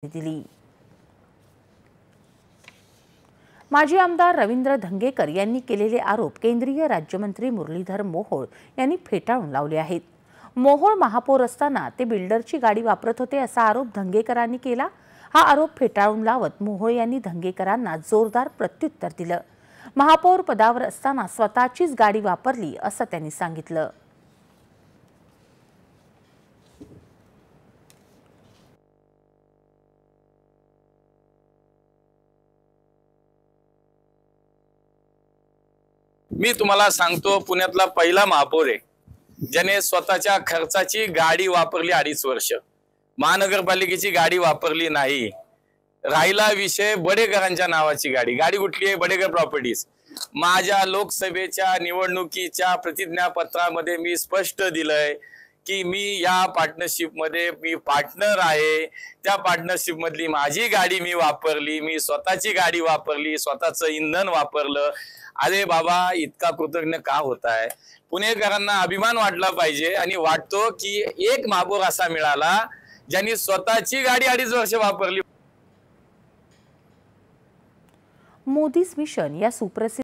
दिली। माजी आमदार रवींद्र धंगेकर यांनी केलेले आरोप केंद्रीय राज्यमंत्री मुरलीधर मोहोळ यांनी फेटाळून लावले आहेत। मोहोळ महापौर असताना ते बिल्डरची गाडी वापरत होते असा आरोप धंगेकरांनी केला। हा आरोप फेटाळून लावत मोहोळ यांनी धंगेकरांना जोरदार प्रत्युत्तर दिलं। महापौर पदावर असताना स्वतःचीच गाडी वापरली असं त्यांनी सांगितलं। मी तुम्हाला सांगतो, पुण्यातला पहिला महापौर आहे ज्याने स्वतःच्या खर्चाची गाडी वापरली 2.5 वर्ष। महानगरपालिकेची गाडी वापरली नाही। राहिला विषय बडेकरांच्या नावाची गाडी कुठली आहे? बडेकर प्रॉपर्टीज। माझ्या लोकसभेच्या निवडणुकीच्या प्रतिज्ञापत्रामध्ये मी स्पष्ट दिलंय की मी या पार्टनरशिप मध्ये मी पार्टनर आहे। त्या पार्टनरशिप मधली माझी गाडी मी वापरली, मी स्वतःची गाडी वापरली, स्वतःचं इंधन वापरलं। अरे बाबा, इतका कृतज्ञ का होताय? पुणेकरांना अभिमान वाटला पाहिजे आणि वाटतो की एक महापौर असा मिळाला ज्यांनी स्वतःची गाडी 2.5 वर्ष वापरली। मोदीज मिशन या सुप्रसिद्ध